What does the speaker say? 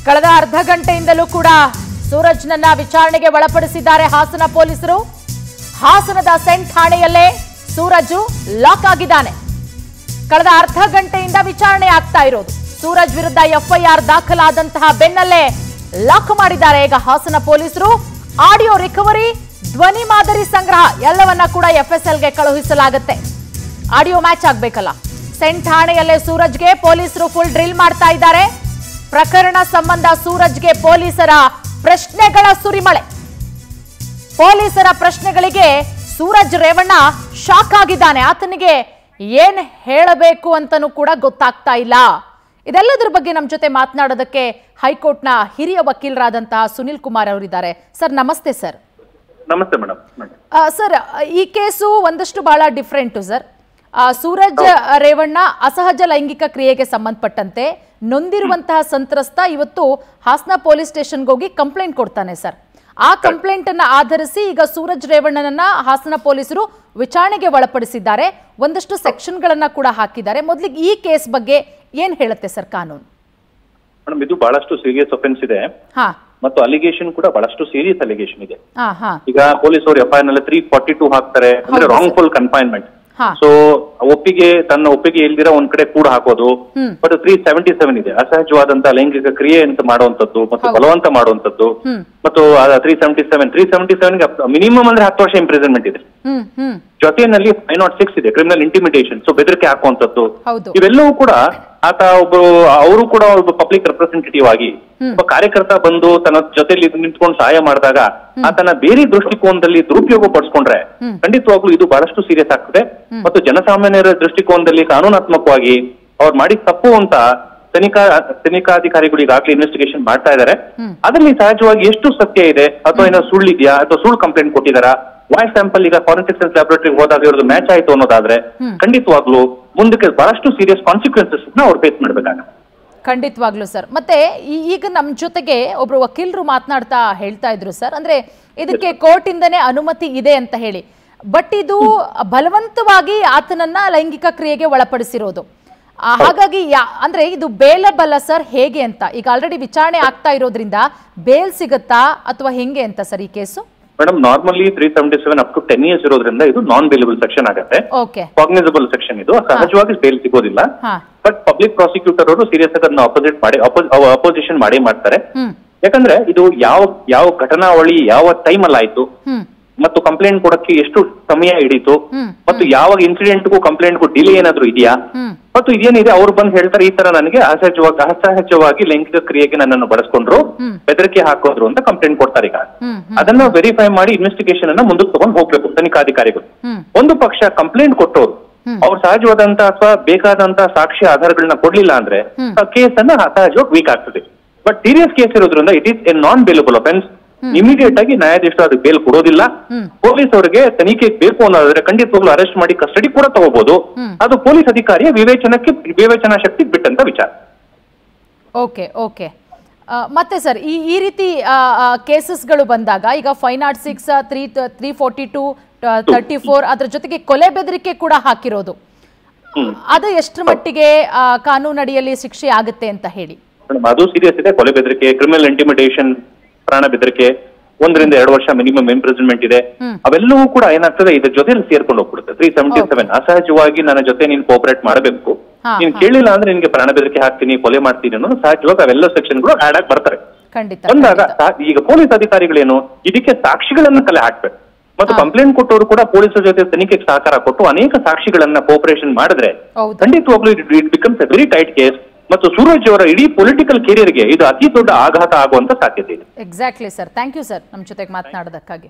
ಕಳೆದ ಅರ್ಧ ಗಂಟೆಯಿಂದಲೂ ಕೂಡ ಸೂರಜ್ನನ್ನ ವಿಚಾರಣೆಗೆ ಒಳಪಡಿಸಿದ್ದಾರೆ ಹಾಸನ ಪೊಲೀಸರು. ಹಾಸನದ ಸೆಂಟ್ ಠಾಣೆಯಲ್ಲೇ ಸೂರಜ್ ಲಾಕ್ ಆಗಿದ್ದಾನೆ. ಕಳೆದ ಅರ್ಧ ಗಂಟೆಯಿಂದ ವಿಚಾರಣೆ ಆಗ್ತಾ ಇರೋದು. ಸೂರಜ್ ವಿರುದ್ಧ ಎಫ್ಐಆರ್ ದಾಖಲಾದಂತಹ ಬೆನ್ನಲ್ಲೇ ಲಾಕ್ ಮಾಡಿದ್ದಾರೆ ಈಗ ಹಾಸನ ಪೊಲೀಸರು. ಆಡಿಯೋ ರಿಕವರಿ, ಧ್ವನಿ ಮಾದರಿ ಸಂಗ್ರಹ ಎಲ್ಲವನ್ನ ಕೂಡ ಎಫ್ಎಸ್ಎಲ್ಗೆ ಕಳುಹಿಸಲಾಗುತ್ತೆ. ಆಡಿಯೋ ಮ್ಯಾಚ್ ಆಗ್ಬೇಕಲ್ಲ. ಸೆಂಟ್ ಠಾಣೆಯಲ್ಲೇ ಸೂರಜ್ಗೆ ಪೊಲೀಸರು ಫುಲ್ ಡ್ರಿಲ್ ಮಾಡ್ತಾ ಇದ್ದಾರೆ. ಪ್ರಕರಣ ಸಂಬಂಧ ಸೂರಜ್ಗೆ ಪೊಲೀಸರ ಪ್ರಶ್ನೆಗಳ ಸುರಿಮಳೆ. ಪೊಲೀಸರ ಪ್ರಶ್ನೆಗಳಿಗೆ ಸೂರಜ್ ರೇವಣ್ಣ ಶಾಕ್ ಆಗಿದ್ದಾನೆ. ಆತನಿಗೆ ಏನ್ ಹೇಳಬೇಕು ಅಂತನೂ ಕೂಡ ಗೊತ್ತಾಗ್ತಾ ಇಲ್ಲ. ಇದೆಲ್ಲದರ ಬಗ್ಗೆ ನಮ್ಮ ಜೊತೆ ಮಾತನಾಡೋದಕ್ಕೆ ಹೈಕೋರ್ಟ್ನ ಹಿರಿಯ ವಕೀಲರಾದಂತಹ ಸುನಿಲ್ ಕುಮಾರ್ ಅವರಿದ್ದಾರೆ. ಸರ್ ನಮಸ್ತೆ. ಸರ್ ನಮಸ್ತೆ ಮೇಡಮ್. ಸರ್, ಈ ಕೇಸು ಒಂದಷ್ಟು ಬಹಳ ಡಿಫ್ರೆಂಟು ಸರ್. ಸೂರಜ್ ರೇವಣ್ಣ ಅಸಹಜ ಲೈಂಗಿಕ ಕ್ರಿಯೆಗೆ ಸಂಬಂಧಪಟ್ಟಂತೆ ನೊಂದಿರುವಂತಹ ಸಂತ್ರಸ್ತ ಇವತ್ತು ಹಾಸನ ಪೊಲೀಸ್ ಸ್ಟೇಷನ್ಗೆ ಹೋಗಿ ಕಂಪ್ಲೇಂಟ್ ಕೊಡ್ತಾನೆ ಸರ್. ಆ ಕಂಪ್ಲೇಂಟ್ ಅನ್ನ ಆಧರಿಸಿ ಈಗ ಸೂರಜ್ ರೇವಣ್ಣನನ್ನ ಹಾಸನ ಪೊಲೀಸರು ವಿಚಾರಣೆಗೆ ಒಳಪಡಿಸಿದ್ದಾರೆ. ಒಂದಷ್ಟು ಸೆಕ್ಷನ್ಗಳನ್ನ ಕೂಡ ಹಾಕಿದ್ದಾರೆ. ಮೊದಲಿಗೆ ಈ ಕೇಸ್ ಬಗ್ಗೆ ಏನ್ ಹೇಳುತ್ತೆ ಸರ್ ಕಾನೂನು? ಮೇಡಮ್, ಇದು ಬಹಳಷ್ಟು ಸೀರಿಯಸ್ ಒಫೆನ್ಸ್ ಇದೆ ಮತ್ತು ಅಲಿಗೇಷನ್ ಕೂಡ ಬಹಳಷ್ಟು ಸೀರಿಯಸ್ ಅಲಿಗೇಷನ್ ಇದೆ. ಈಗ ಪೊಲೀಸ್ ಅವರು ಎಫ್ಐಆರ್ ನಲ್ಲಿ 342 ಹಾಕ್ತಾರೆ, ಅಂದ್ರೆ ರಾಂಗ್ಫುಲ್ ಕನ್ಫೈನ್ಮೆಂಟ್. ಸೊ ತನ್ನ ಒಪ್ಪಿಗೆ ಇಲ್ದಿರ ಒಂದ್ ಕಡೆ ಕೂಡ ಹಾಕೋದು. ಬಟ್ 377 ಇದೆ, ಅಸಹಜವಾದಂತಹ ಲೈಂಗಿಕ ಕ್ರಿಯೆ ಅಂತ ಮಾಡುವಂತದ್ದು ಮತ್ತು ಬಲವಂತ ಮಾಡುವಂತದ್ದು. ಮತ್ತು 377 ಮಿನಿಮಮ್ ಅಂದ್ರೆ 10 ವರ್ಷ ಇಂಪ್ರಿಸನ್ಮೆಂಟ್ ಇದೆ. ಜೊತೆಯಲ್ಲಿ 506 ಇದೆ, ಕ್ರಿಮಿನಲ್ ಇಂಟಿಮಿಡೇಷನ್, ಸೊ ಬೆದರಿಕೆ ಹಾಕುವಂತದ್ದು. ಇವೆಲ್ಲವೂ ಕೂಡ ಅವರು ಕೂಡ ಒಬ್ಬ ಪಬ್ಲಿಕ್ ರೆಪ್ರೆಸೆಂಟೇಟಿವ್ ಆಗಿ ಒಬ್ಬ ಕಾರ್ಯಕರ್ತ ಬಂದು ತನ್ನ ಜೊತೆಲಿ ನಿಂತ್ಕೊಂಡು ಸಹಾಯ ಮಾಡಿದಾಗ ಆತನ ಬೇರೆ ದೃಷ್ಟಿಕೋನದಲ್ಲಿ ದುರುಪಯೋಗ ಪಡಿಸ್ಕೊಂಡ್ರೆ ಖಂಡಿತವಾಗ್ಲೂ ಇದು ಬಹಳಷ್ಟು ಸೀರಿಯಸ್ ಆಗ್ತದೆ. ಮತ್ತು ಜನಸಾಮಾನ್ಯರ ದೃಷ್ಟಿಕೋನದಲ್ಲಿ ಕಾನೂನಾತ್ಮಕವಾಗಿ ಅವ್ರು ಮಾಡಿದ ತಪ್ಪು ಅಂತ ತನಿಖಾಧಿಕಾರಿಗಳು ಈಗಾಗಲೇ ಇನ್ವೆಸ್ಟಿಗೇಷನ್ ಮಾಡ್ತಾ ಇದ್ದಾರೆ. ಅದರಲ್ಲಿ ಸಹಜವಾಗಿ ಎಷ್ಟು ಸತ್ಯ ಇದೆ ಅಥವಾ ಏನೋ ಸುಳ್ಳಿದ್ಯಾ ಅಥವಾ ಸುಳ್ಳು ಕಂಪ್ಲೇಂಟ್ ಕೊಟ್ಟಿದಾರಾ, ವಾಯ್ಸ್ ಸ್ಯಾಂಪಲ್ ಈಗ ಫಾರೆನ್ಸಿಕ್ ಸೈನ್ಸ್ ಲ್ಯಾಬೊರೇಟರಿ ಹೋದಾಗ ಇರೋದು ಮ್ಯಾಚ್ ಆಯ್ತು ಅನ್ನೋದಾದ್ರೆ ಖಂಡಿತವಾಗ್ಲೂ ಮುಂದಕ್ಕೆ ಬಹಳಷ್ಟು ಸೀರಿಯಸ್ ಕಾನ್ಸಿಕ್ವೆನ್ಸಸ್ ಅವ್ರು ಫೇಸ್ ಮಾಡ್ಬೇಕಾಗುತ್ತೆ. ಖಂಡಿತವಾಗ್ಲೂ ಸರ್. ಮತ್ತೆ ಈಗ ನಮ್ಮ ಜೊತೆಗೆ ಒಬ್ರು ವಕೀಲರು ಮಾತನಾಡ್ತಾ ಹೇಳ್ತಾ ಇದ್ರು ಸರ್, ಅಂದ್ರೆ ಇದಕ್ಕೆ ಕೋರ್ಟ್ ಇಂದನೇ ಅನುಮತಿ ಇದೆ ಅಂತ ಹೇಳಿ, ಬಟ್ ಇದು ಬಲವಂತವಾಗಿ ಆತನನ್ನ ಲೈಂಗಿಕ ಕ್ರಿಯೆಗೆ ಒಳಪಡಿಸಿರೋದು. ಹಾಗಾಗಿ ಅಂದ್ರೆ ಇದು ಬೇಲಬಲ್ಲ ಸರ್ ಹೇಗೆ ಅಂತ ಈಗ ಆಲ್ರೆಡಿ ವಿಚಾರಣೆ ಆಗ್ತಾ ಇರೋದ್ರಿಂದ ಬೇಲ್ ಸಿಗತ್ತಾ ಅಥವಾ ಹೆಂಗೆ ಅಂತ ಸರ್ ಈ case? Madam, normally 377 up to 10 years ಇರೋದ್ರಿಂದ ಇದು ನಾನ್ ಬೇಲಬಲ್ ಸೆಕ್ಷನ್ ಆಗುತ್ತೆ. ಕಾಗ್ನಿಸಬಲ್ ಸೆಕ್ಷನ್ ಇದು, ಸಹಜವಾಗಿ ಬೇಲ್ ಸಿಗೋದಿಲ್ಲ. ಬಟ್ ಪಬ್ಲಿಕ್ ಪ್ರಾಸಿಕ್ಯೂಟರ್ ಅವರು ಸೀರಿಯಸ್ ಆಗಿ ಅಪೋಸಿಷನ್ ಮಾಡೇ ಮಾಡ್ತಾರೆ. ಯಾಕಂದ್ರೆ ಇದು ಯಾವ ಘಟನಾವಳಿ ಯಾವ ಟೈಮ್ ಅಲ್ಲಿ ಆಯ್ತು ಮತ್ತು ಕಂಪ್ಲೇಂಟ್ ಕೊಡಕ್ಕೆ ಎಷ್ಟು ಸಮಯ ಹಿಡಿತು ಮತ್ತು ಯಾವ ಇನ್ಸಿಡೆಂಟ್ಗೂ ಕಂಪ್ಲೇಂಟ್ಗೂ ಡಿಲೇ ಏನಾದ್ರು ಇದೆಯಾ ಮತ್ತು ಇದೇನಿದೆ ಅವ್ರು ಬಂದು ಹೇಳ್ತಾರೆ ಈ ತರ ನನಗೆ ಅಸಹಜವಾಗಿ ಲೈಂಗಿಕ ಕ್ರಿಯೆಗೆ ನನ್ನನ್ನು ಬಳಸ್ಕೊಂಡ್ರು, ಬೆದರಿಕೆ ಹಾಕೋದ್ರು ಅಂತ ಕಂಪ್ಲೇಂಟ್ ಕೊಡ್ತಾರೆ. ಈಗ ಅದನ್ನ ವೆರಿಫೈ ಮಾಡಿ ಇನ್ವೆಸ್ಟಿಗೇಷನ್ ಅನ್ನ ಮುಂದಕ್ಕೆ ತಗೊಂಡು ಹೋಗ್ಬೇಕು ತನಿಖಾಧಿಕಾರಿಗಳು. ಒಂದು ಪಕ್ಷ ಕಂಪ್ಲೇಂಟ್ ಕೊಟ್ಟವ್ರು ಅವ್ರು ಸಹಜವಾದಂತ ಅಥವಾ ಬೇಕಾದಂತ ಸಾಕ್ಷಿ ಆಧಾರಗಳನ್ನ ಕೊಡ್ಲಿಲ್ಲ ಅಂದ್ರೆ ಕೇಸ್ ಅನ್ನ ಸಹಜವಾಗಿ ವೀಕ್ ಆಗ್ತದೆ. ಬಟ್ ಸೀರಿಯಸ್ ಕೇಸ್ ಇರೋದ್ರಿಂದ it is A non bailable offence. Immediate ಆಗಿ ನ್ಯಾಯಾಧೀಶರು ಅದಕ್ಕೆ ಬೇಲ್ ಕೊಡೋದಿಲ್ಲ. ಪೊಲೀಸ್ ಅವರಿಗೆ ತನಿಖೆ ಬೇಕು ಅನ್ನೋದಾದ್ರೆ ಖಂಡಿತವಾಗ್ಲೂ ಅರೆಸ್ಟ್ ಮಾಡಿ ಕಸ್ಟಡಿ ಕೂಡ ತಗೋಬಹುದು. ಅದು ಪೊಲೀಸ್ ಅಧಿಕಾರಿಯ ವಿವೇಚನಾ ಶಕ್ತಿ ಬಿಟ್ಟಂತ ವಿಚಾರ. Okay okay. ಮತ್ತೆ ಸರ್ ಈ ರೀತಿ ಕೇಸಸ್ಗಳು ಬಂದಾಗ ಈಗ 506, 342, 34 ಅದ್ರ ಜೊತೆಗೆ ಕೊಲೆ ಬೆದರಿಕೆ ಕೂಡ ಹಾಕಿರೋದು, ಅದು ಎಷ್ಟರ ಮಟ್ಟಿಗೆ ಕಾನೂನಡಿಯಲ್ಲಿ ಶಿಕ್ಷೆ ಆಗುತ್ತೆ ಅಂತ ಹೇಳಿ? ಅದು ಸೀರಿಯಸ್ ಇದೆ. ಕೊಲೆ ಬೆದರಿಕೆ, ಕ್ರಿಮಿನಲ್ ಇಂಟಿಮಿಡೇಷನ್, ಪ್ರಾಣ ಬೆದರಿಕೆ, 1 ರಿಂದ 2 ವರ್ಷ ಮಿನಿಮಮ್ ಇಂಪ್ರಿಸನ್ಮೆಂಟ್ ಇದೆ. ಅವೆಲ್ಲವೂ ಕೂಡ ಏನಾಗ್ತದೆ ಇದ್ರ ಜೊತೆಲಿ ಸೇರ್ಕೊಂಡು ಹೋಗ್ಬಿಡುತ್ತೆ. 377 ಅಸಹಜವಾಗಿ ನನ್ನ ಜೊತೆ ನೀನ್ ಕೋಆಪರೇಟ್ ಮಾಡಬೇಕು, ನೀನ್ ಕೇಳಿಲ್ಲ ಅಂದ್ರೆ ನಿನ್ಗೆ ಪ್ರಾಣ ಬೆದರಿಕೆ ಹಾಕ್ತೀನಿ, ಕೊಲೆ ಮಾಡ್ತೀನಿ ಅನ್ನೋದು ಸಹಜವಾಗಿ ಅವೆಲ್ಲ ಸೆಕ್ಷನ್ಗಳು ಆಡ್ ಆಗಿ ಬರ್ತಾರೆ. ಬಂದಾಗ ಈಗ ಪೊಲೀಸ್ ಅಧಿಕಾರಿಗಳೇನು ಇದಕ್ಕೆ ಸಾಕ್ಷಿಗಳನ್ನ ಕಲೆ ಹಾಕ್ಬೇಕು ಮತ್ತು ಕಂಪ್ಲೇಂಟ್ ಕೊಟ್ಟವರು ಕೂಡ ಪೊಲೀಸರ ಜೊತೆ ತನಿಖೆಗೆ ಸಹಕಾರ ಕೊಟ್ಟು ಅನೇಕ ಸಾಕ್ಷಿಗಳನ್ನ ಕೋಆಪರೇಷನ್ ಮಾಡಿದ್ರೆ ಖಂಡಿತವಾಗ್ಲೂ it becomes A very tight case. ಮತ್ತು ಸೂರಜ್ ಅವರ ಇಡೀ ಪೊಲಿಟಿಕಲ್ ಕೆರಿಯರ್ಗೆ ಇದು ಅತಿ ದೊಡ್ಡ ಆಘಾತ ಆಗುವಂತ ಸಾಧ್ಯತೆ ಇದೆ. Exactly sir. Thank you sir ನಮ್ಮ ಜೊತೆಗೆ ಮಾತನಾಡೋದಕ್ಕಾಗಿ.